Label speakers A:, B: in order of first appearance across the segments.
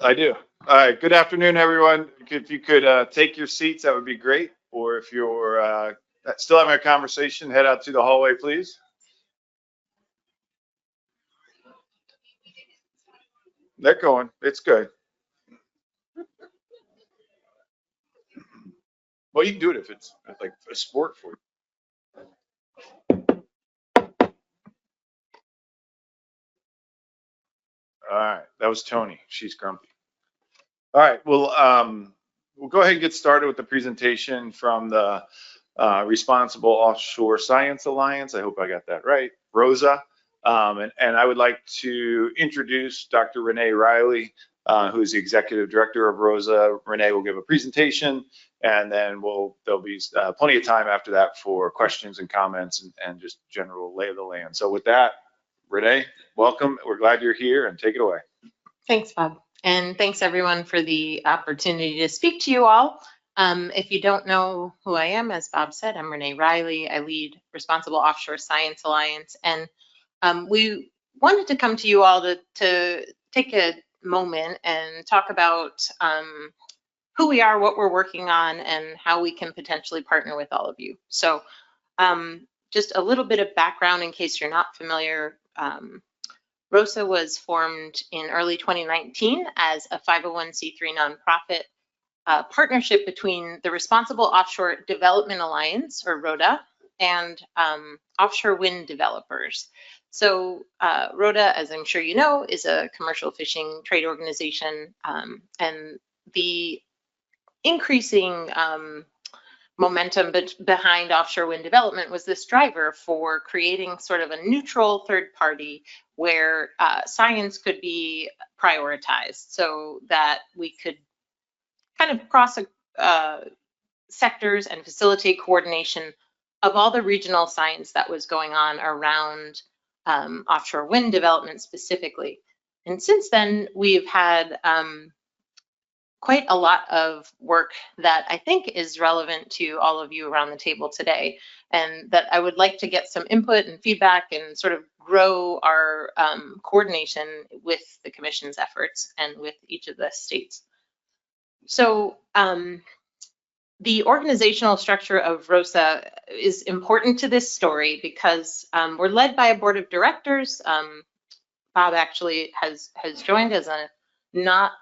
A: I do. All right. Good afternoon, everyone. If you could take your seats, that would be great. Or if you're still having a conversation, head out to the hallway, please. They're going. It's good. Well, you can do it if it's like a sport for you. All right. That was Tony. She's grumpy. All right. We'll go ahead and get started with the presentation from the Responsible Offshore Science Alliance. I hope I got that right. ROSA. And I would like to introduce Dr. Renee Riley, who is the Executive Director of ROSA. Renee will give a presentation, and then there'll be plenty of time after that for questions and comments and just general lay of the land. So with that, Renee, welcome. We're glad you're here, and take it away.
B: Thanks, Bob. And thanks everyone for the opportunity to speak to you all. If you don't know who I am, as Bob said, I'm Renee Riley. I lead Responsible Offshore Science Alliance. And we wanted to come to you all to take a moment and talk about who we are, what we're working on, and how we can potentially partner with all of you. So just a little bit of background in case you're not familiar. ROSA was formed in early 2019 as a 501c3 nonprofit partnership between the Responsible Offshore Development Alliance, or RODA, and offshore wind developers. So RODA, as I'm sure you know, is a commercial fishing trade organization, and the increasing momentum behind offshore wind development was this driver for creating sort of a neutral third party where science could be prioritized so that we could kind of cross sectors and facilitate coordination of all the regional science that was going on around offshore wind development specifically. And since then, we've had quite a lot of work that I think is relevant to all of you around the table today, and that I would like to get some input and feedback and sort of grow our coordination with the Commission's efforts and with each of the states. So the organizational structure of ROSA is important to this story because we're led by a board of directors. Bob actually has joined as a not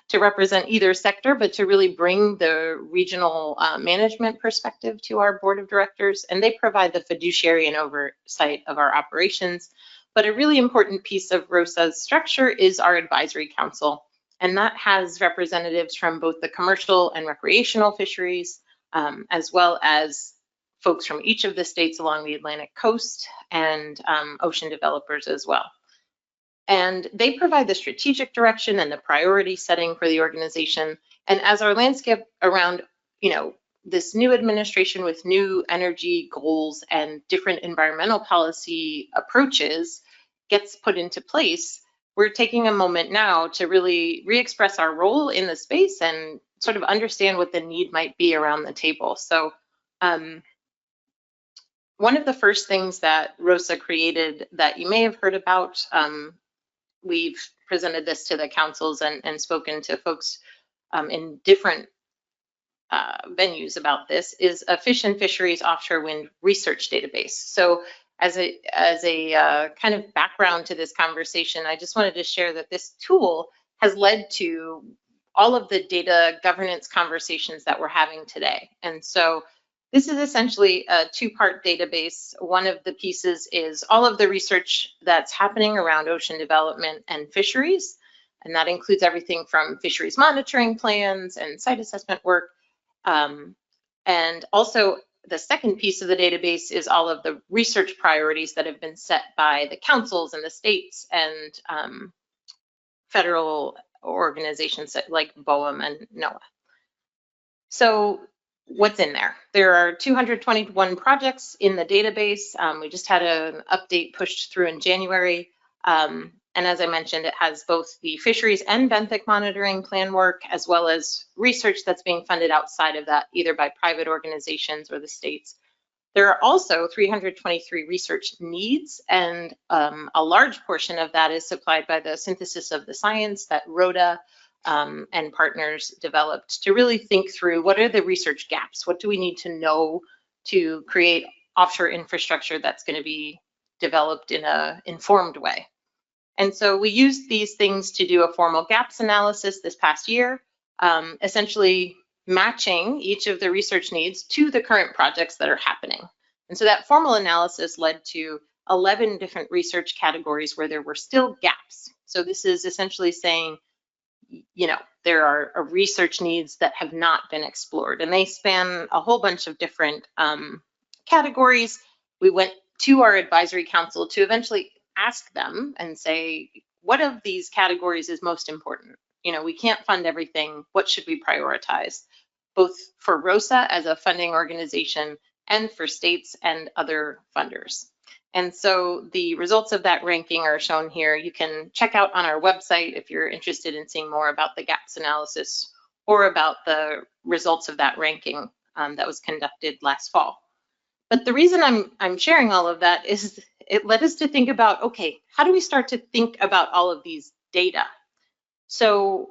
B: to represent either sector, but to really bring the regional management perspective to our board of directors. And they provide the fiduciary and oversight of our operations. But a really important piece of ROSA's structure is our advisory council. And that has representatives from both the commercial and recreational fisheries, as well as folks from each of the states along the Atlantic coast and ocean developers as well. And they provide the strategic direction and the priority setting for the organization. And as our landscape around, this new administration with new energy goals and different environmental policy approaches gets put into place, we're taking a moment now to really re-express our role in the space and sort of understand what the need might be around the table. So one of the first things that ROSA created that you may have heard about, we've presented this to the councils and spoken to folks in different venues about this, is a fish and fisheries offshore wind research database. So as a kind of background to this conversation, I just wanted to share that this tool has led to all of the data governance conversations that we're having today. And so this is essentially a two-part database. One of the pieces is all of the research that's happening around ocean development and fisheries. And that includes everything from fisheries monitoring plans and site assessment work. And also the second piece of the database is all of the research priorities that have been set by the councils and the states and federal organizations like BOEM and NOAA. So what's in there? There are 221 projects in the database. We just had an update pushed through in January. And as I mentioned, it has both the fisheries and benthic monitoring plan work, as well as research that's being funded outside of that, either by private organizations or the states. There are also 323 research needs, and a large portion of that is supplied by the synthesis of the science that ROSA and partners developed to really think through what are the research gaps? What do we need to know to create offshore infrastructure that's going to be developed in an informed way? And so we used these things to do a formal gaps analysis this past year, essentially matching each of the research needs to the current projects that are happening. And so that formal analysis led to 11 different research categories where there were still gaps. So this is essentially saying, you know, there are research needs that have not been explored, and they span a whole bunch of different categories. We went to our advisory council to eventually ask them and say, what of these categories is most important? You know, we can't fund everything. What should we prioritize? Both for ROSA as a funding organization and for states and other funders. And so the results of that ranking are shown here. You can check out on our website if you're interested in seeing more about the gaps analysis or about the results of that ranking that was conducted last fall. But the reason I'm sharing all of that is it led us to think about, okay, how do we start to think about all of these data? So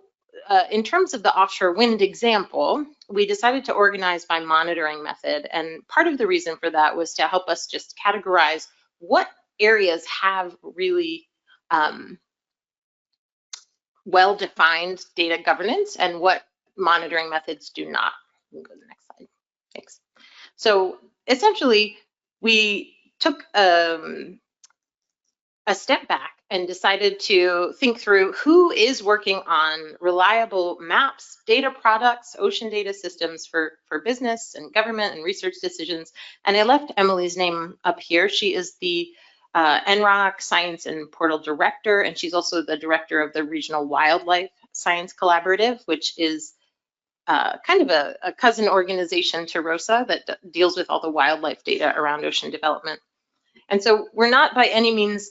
B: in terms of the offshore wind example, we decided to organize by monitoring method. And part of the reason for that was to help us just categorize what areas have really well-defined data governance and what monitoring methods do not. We'll go to the next slide. Thanks. So essentially, we took a step back and decided to think through who is working on reliable maps, data products, ocean data systems for business and government and research decisions. And I left Emily's name up here. She is the NROC Science and Portal Director, and she's also the director of the Regional Wildlife Science Collaborative, which is kind of a cousin organization to ROSA that deals with all the wildlife data around ocean development. And so we're not by any means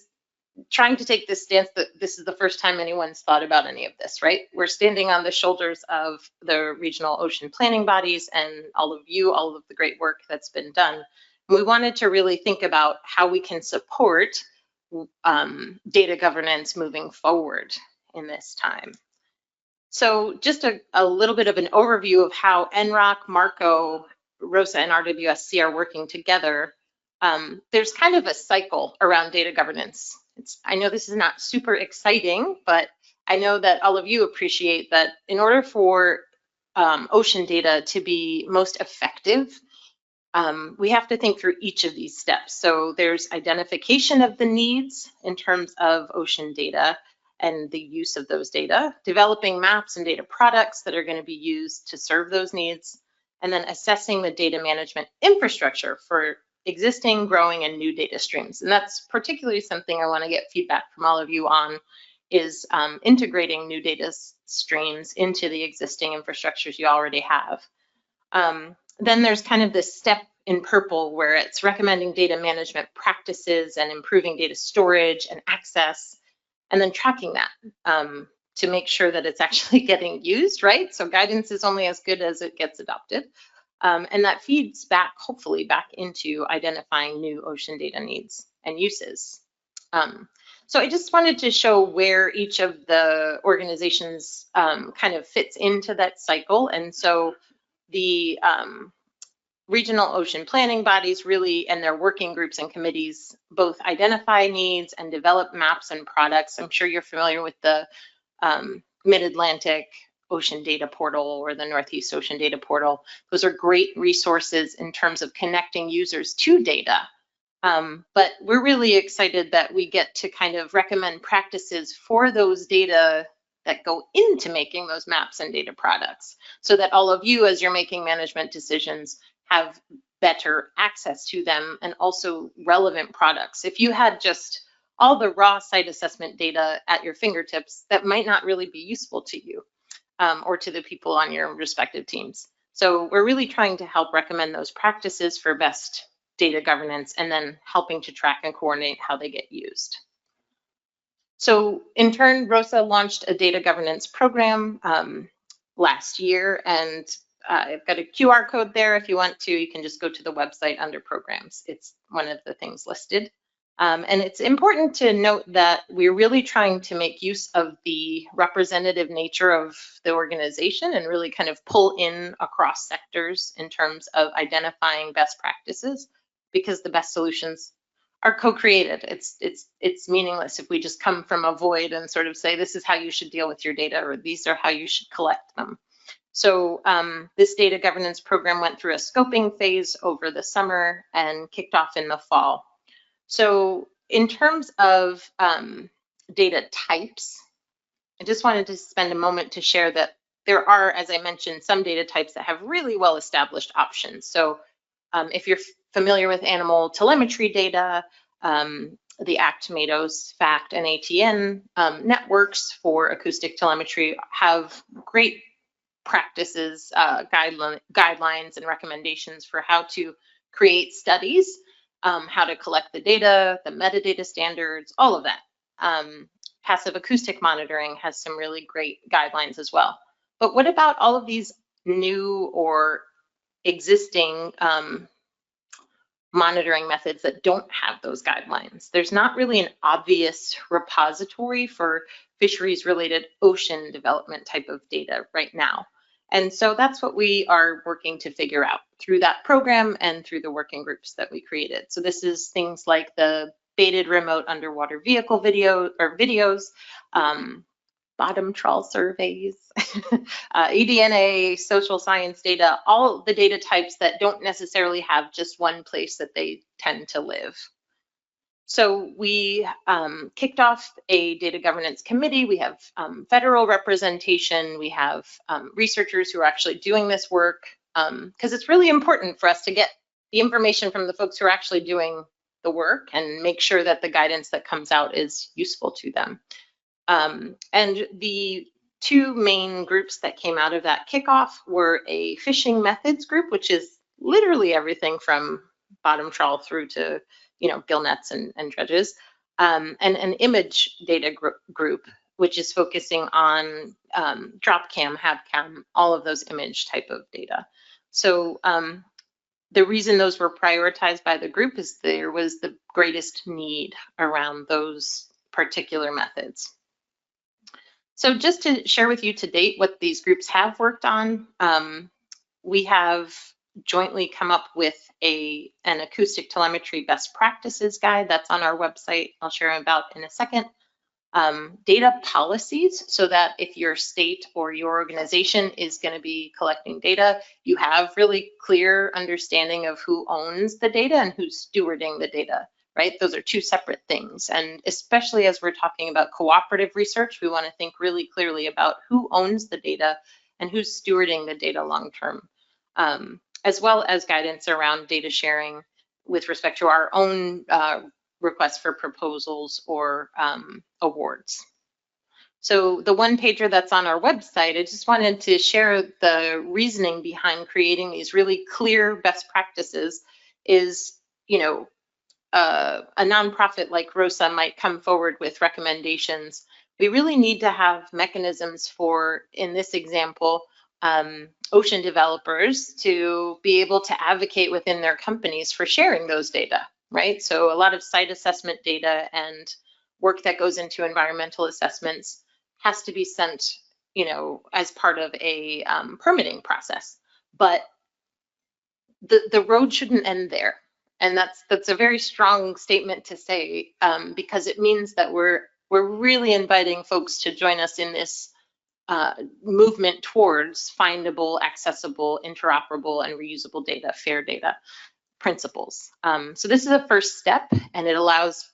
B: trying to take this stance that this is the first time anyone's thought about any of this, right? We're standing on the shoulders of the regional ocean planning bodies and all of you, all of the great work that's been done. We wanted to really think about how we can support data governance moving forward in this time. So just a little bit of an overview of how NROC, MARCO, ROSA, and RWSC are working together. There's kind of a cycle around data governance. I know this is not super exciting, but I know that all of you appreciate that in order for ocean data to be most effective, we have to think through each of these steps. So there's identification of the needs in terms of ocean data and the use of those data, developing maps and data products that are going to be used to serve those needs, and then assessing the data management infrastructure for existing, growing, and new data streams. And that's particularly something I want to get feedback from all of you on, is integrating new data streams into the existing infrastructures you already have. Then there's kind of this step in purple where it's recommending data management practices and improving data storage and access, and then tracking that to make sure that it's actually getting used, right? So guidance is only as good as it gets adopted. And that feeds back, hopefully, back into identifying new ocean data needs and uses. So I just wanted to show where each of the organizations kind of fits into that cycle. And so the regional ocean planning bodies really, and their working groups and committees, both identify needs and develop maps and products. I'm sure you're familiar with the Mid-Atlantic Ocean Data Portal or the Northeast Ocean Data Portal. Those are great resources in terms of connecting users to data. But we're really excited that we get to kind of recommend practices for those data that go into making those maps and data products, so that all of you, as you're making management decisions, have better access to them and also relevant products. If you had just all the raw site assessment data at your fingertips, that might not really be useful to you or to the people on your respective teams. So we're really trying to help recommend those practices for best data governance and then helping to track and coordinate how they get used. So in turn, ROSA launched a data governance program last year, and I've got a QR code there. If you want to, you can just go to the website under programs. It's one of the things listed. And it's important to note that we're really trying to make use of the representative nature of the organization and really kind of pull in across sectors in terms of identifying best practices, because the best solutions are co-created. It's meaningless if we just come from a void and sort of say, this is how you should deal with your data, or these are how you should collect them. So this data governance program went through a scoping phase over the summer and kicked off in the fall. So in terms of data types, I just wanted to spend a moment to share that there are, as I mentioned, some data types that have really well-established options. So if you're familiar with animal telemetry data, the ACT-MATOS, FACT, and ATN networks for acoustic telemetry have great practices, guidelines, and recommendations for how to create studies, how to collect the data, the metadata standards, all of that. Passive acoustic monitoring has some really great guidelines as well. But what about all of these new or existing monitoring methods that don't have those guidelines? There's not really an obvious repository for fisheries-related ocean development type of data right now. And so that's what we are working to figure out through that program and through the working groups that we created. So this is things like the baited remote underwater vehicle videos, bottom trawl surveys, eDNA, social science data, all the data types that don't necessarily have just one place that they tend to live. So we kicked off a data governance committee. We have federal representation. We have researchers who are actually doing this work, because it's really important for us to get the information from the folks who are actually doing the work and make sure that the guidance that comes out is useful to them. And the two main groups that came out of that kickoff were a fishing methods group, which is literally everything from bottom trawl through to gill nets and dredges, and an image data group, which is focusing on drop cam, hab cam, all of those image type of data. So the reason those were prioritized by the group is there was the greatest need around those particular methods. So just to share with you to date what these groups have worked on, we have jointly come up with an acoustic telemetry best practices guide that's on our website. I'll share about in a second. Data policies, so that if your state or your organization is going to be collecting data, you have really clear understanding of who owns the data and who's stewarding the data, right? Those are two separate things. And especially as we're talking about cooperative research, we want to think really clearly about who owns the data and who's stewarding the data long-term, as well as guidance around data sharing with respect to our own requests for proposals or awards. So the one pager that's on our website, I just wanted to share the reasoning behind creating these really clear best practices is, a nonprofit like ROSA might come forward with recommendations. We really need to have mechanisms for, in this example, ocean developers to be able to advocate within their companies for sharing those data, right? So a lot of site assessment data and work that goes into environmental assessments has to be sent, as part of a permitting process. But the road shouldn't end there. And that's a very strong statement to say, because it means that we're really inviting folks to join us in this movement towards findable, accessible, interoperable, and reusable data, fair data principles. So this is a first step, and it allows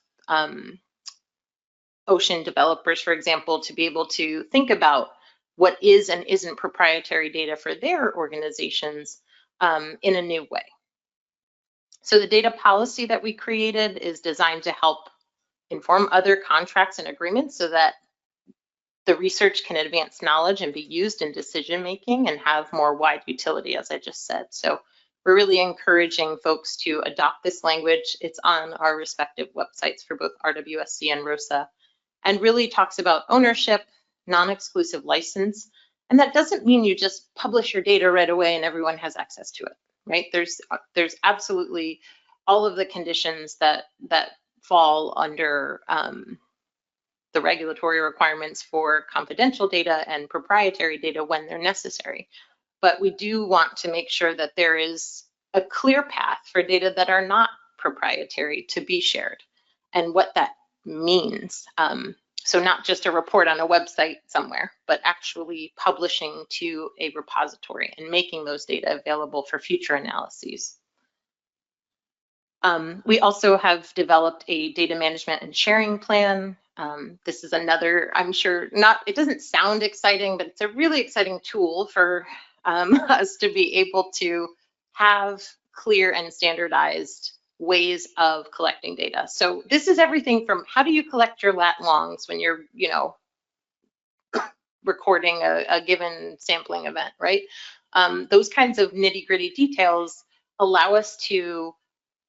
B: ocean developers, for example, to be able to think about what is and isn't proprietary data for their organizations in a new way. So the data policy that we created is designed to help inform other contracts and agreements so that the research can advance knowledge and be used in decision-making and have more wide utility, as I just said. So we're really encouraging folks to adopt this language. It's on our respective websites for both RWSC and ROSA, and really talks about ownership, non-exclusive license, And that doesn't mean you just publish your data right away and everyone has access to it, right? There's absolutely all of the conditions that fall under the regulatory requirements for confidential data and proprietary data when they're necessary. But we do want to make sure that there is a clear path for data that are not proprietary to be shared and what that means. So not just a report on a website somewhere, but actually publishing to a repository and making those data available for future analyses. We also have developed a data management and sharing plan. This is another, I'm sure it doesn't sound exciting, but it's a really exciting tool for us to be able to have clear and standardized ways of collecting data. So this is everything from how do you collect your lat longs when you're, recording a given sampling event, right? Those kinds of nitty-gritty details allow us to,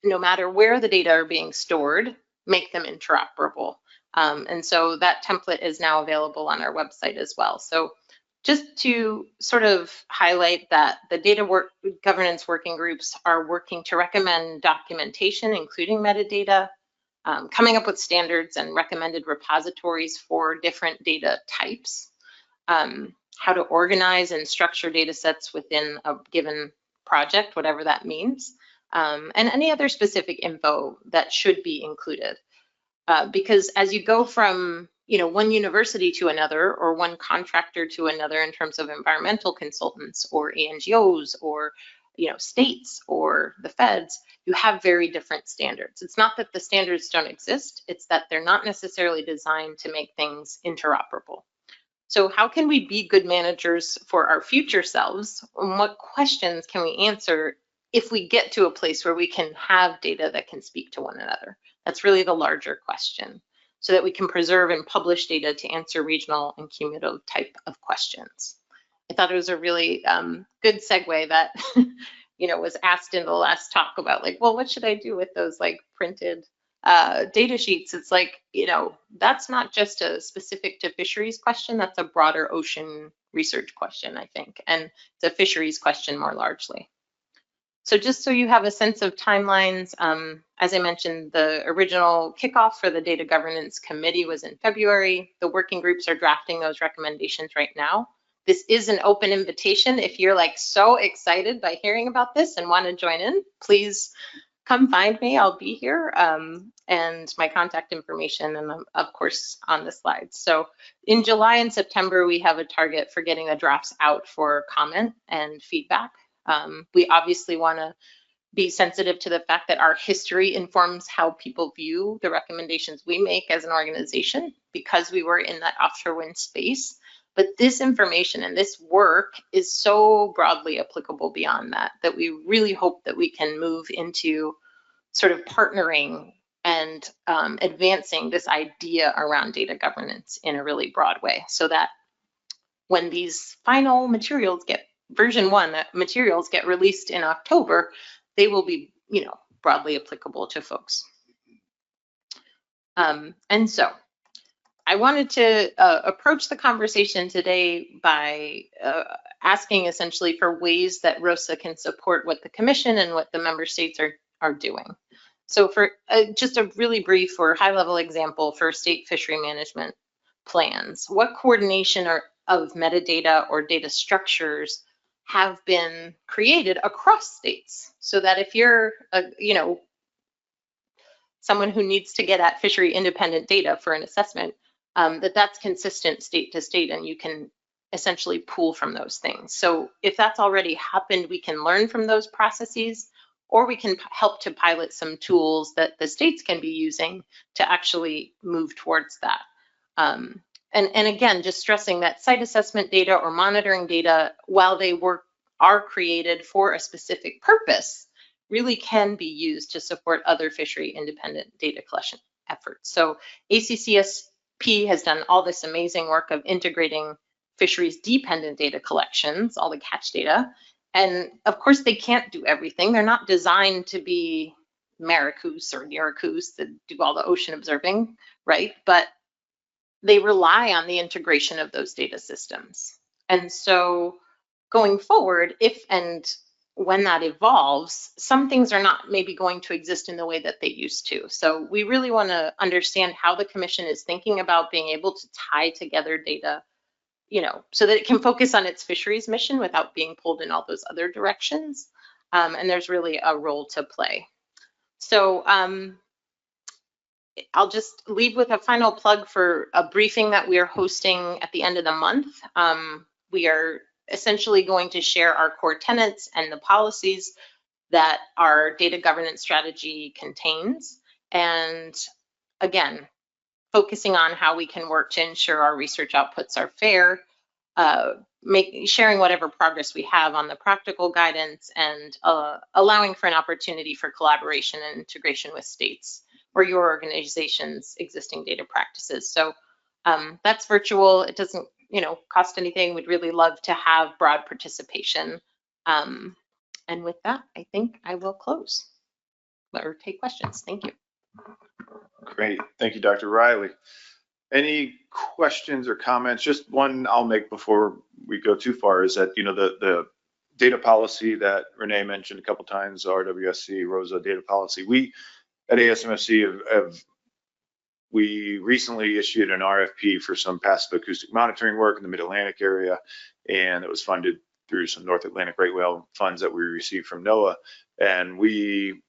B: no matter where the data are being stored, make them interoperable. And so that template is now available on our website as well. So just to sort of highlight that the data governance working groups are working to recommend documentation, including metadata, coming up with standards and recommended repositories for different data types, how to organize and structure data sets within a given project, whatever that means, and any other specific info that should be included. Because as you go from one university to another, or one contractor to another in terms of environmental consultants or NGOs or states or the feds, you have very different standards. It's not that the standards don't exist, it's that they're not necessarily designed to make things interoperable. So how can we be good managers for our future selves? And what questions can we answer if we get to a place where we can have data that can speak to one another? That's really the larger question, so that we can preserve and publish data to answer regional and cumulative type of questions. I thought it was a really good segue that was asked in the last talk about, like, well, what should I do with those printed data sheets? It's like, that's not just a specific to fisheries question, that's a broader ocean research question, I think, and it's a fisheries question more largely. So just so you have a sense of timelines, as I mentioned, the original kickoff for the Data Governance Committee was in February. The working groups are drafting those recommendations right now. This is an open invitation. If you're so excited by hearing about this and want to join in, please come find me. I'll be here, and my contact information, and of course on the slides. So in July and September, we have a target for getting the drafts out for comment and feedback. We obviously want to be sensitive to the fact that our history informs how people view the recommendations we make as an organization, because we were in that offshore wind space. But this information and this work is so broadly applicable beyond that, that we really hope that we can move into sort of partnering and advancing this idea around data governance in a really broad way, so that when these final materials version 1 materials get released in October, they will be, broadly applicable to folks. And so I wanted to approach the conversation today by asking essentially for ways that ROSA can support what the Commission and what the member states are doing. So for just a really brief or high-level example for state fishery management plans, what coordination of metadata or data structures have been created across states, so that if you're someone who needs to get at fishery independent data for an assessment, that's consistent state to state, and you can essentially pull from those things. So if that's already happened, we can learn from those processes, or we can help to pilot some tools that the states can be using to actually move towards that. And again, just stressing that site assessment data or monitoring data, while they are created for a specific purpose, really can be used to support other fishery independent data collection efforts. So ACCSP has done all this amazing work of integrating fisheries dependent data collections, all the catch data. And of course, they can't do everything. They're not designed to be Maricus or Niracus that do all the ocean observing, right? But they rely on the integration of those data systems. And so going forward, if and when that evolves, some things are not maybe going to exist in the way that they used to. So we really want to understand how the commission is thinking about being able to tie together data, so that it can focus on its fisheries mission without being pulled in all those other directions. And there's really a role to play. So I'll just leave with a final plug for a briefing that we are hosting at the end of the month. We are essentially going to share our core tenets and the policies that our data governance strategy contains. And again, focusing on how we can work to ensure our research outputs are fair, sharing whatever progress we have on the practical guidance, and allowing for an opportunity for collaboration and integration with states or your organization's existing data practices. So that's virtual. It doesn't, cost anything. We'd really love to have broad participation. And with that, I think I will close or take questions. Thank you.
A: Great. Thank you, Dr. Riley. Any questions or comments? Just one I'll make before we go too far is that, the data policy that Renee mentioned a couple times, RWSC, ROSA data policy, we at ASMFC we recently issued an RFP for some passive acoustic monitoring work in the Mid-Atlantic area, and it was funded through some North Atlantic right whale funds that we received from NOAA, and we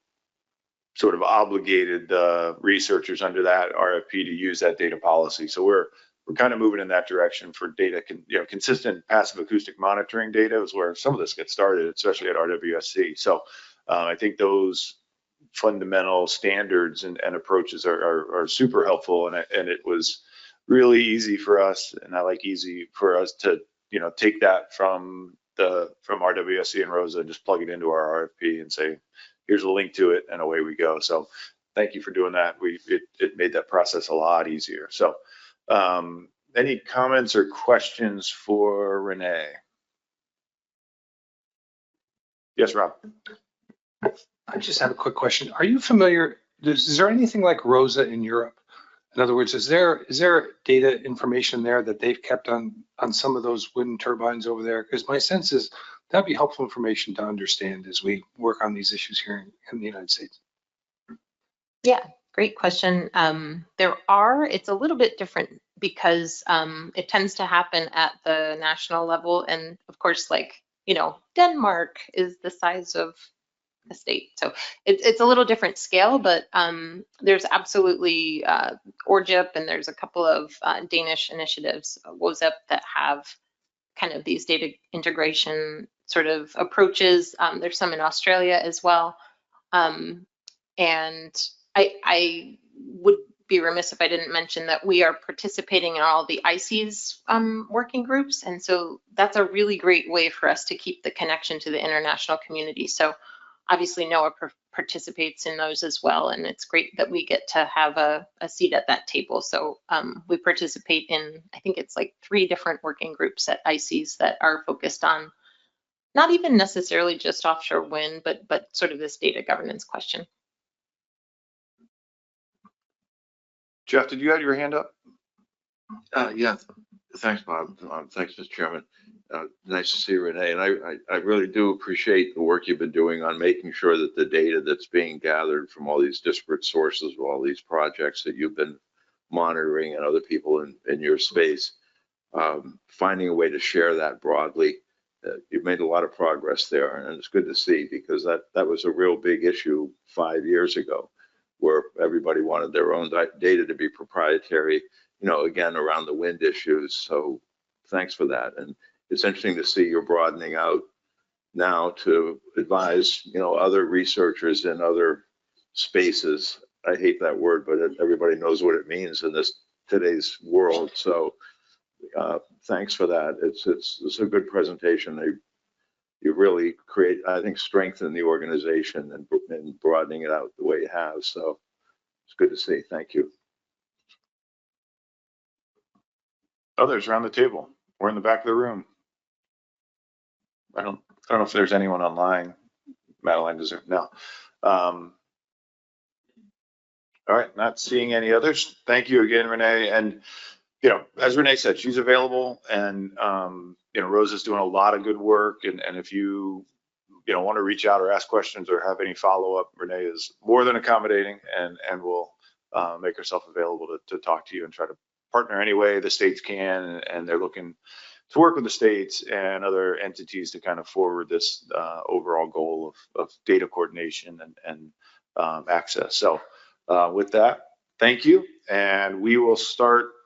A: sort of obligated the researchers under that RFP to use that data policy. So we're kind of moving in that direction for data, consistent passive acoustic monitoring data is where some of this gets started, especially at RWSC. So I think those fundamental standards and approaches are super helpful, and it was really easy for us, and I like easy for us to take that from RWSC and ROSA and just plug it into our RFP and say, here's a link to it, and away we go. So thank you for doing that. It made that process a lot easier. So any comments or questions for Renee? Yes, Rob.
C: I just have a quick question. Are you familiar, is there anything like ROSA in Europe? In other words, is there data information there that they've kept on some of those wind turbines over there? Because my sense is that'd be helpful information to understand as we work on these issues here in the United States.
B: Yeah, great question. It's a little bit different because it tends to happen at the national level. And of course, Denmark is the size of a state. So it's a little different scale, but there's absolutely ORGIP, and there's a couple of Danish initiatives, WOSUP, that have kind of these data integration sort of approaches. There's some in Australia as well. And I would be remiss if I didn't mention that we are participating in all the ICES working groups. And so that's a really great way for us to keep the connection to the international community. So obviously NOAA participates in those as well. And it's great that we get to have a seat at that table. So we participate in, I think it's like 3 different working groups at ICES that are focused on not even necessarily just offshore wind, but sort of this data governance question.
A: Jeff, did you have your hand up?
D: Yeah, thanks, Bob. Thanks, Mr. Chairman. Nice to see Renee, and I really do appreciate the work you've been doing on making sure that the data that's being gathered from all these disparate sources, all these projects that you've been monitoring and other people in your space, finding a way to share that broadly. You've made a lot of progress there, and it's good to see, because that was a real big issue 5 years ago, where everybody wanted their own data to be proprietary, again, around the wind issues. So thanks for that. And it's interesting to see you're broadening out now to advise, other researchers in other spaces. I hate that word, but everybody knows what it means in today's world. So thanks for that. It's a good presentation. You really create, I think, strength in the organization and broadening it out the way you have. So it's good to see. Thank you.
A: Others around the table. We're in the back of the room. I don't know if there's anyone online. Madeline, does there? No. All right, not seeing any others. Thank you again, Renee. And you know, as Renee said, she's available, and you know, Rosa's doing a lot of good work. And if you want to reach out or ask questions or have any follow up, Renee is more than accommodating, and will make herself available to talk to you and try to partner any way the states can. And they're looking to work with the states and other entities to kind of forward this overall goal of data coordination and access. So with that, thank you, and we will start the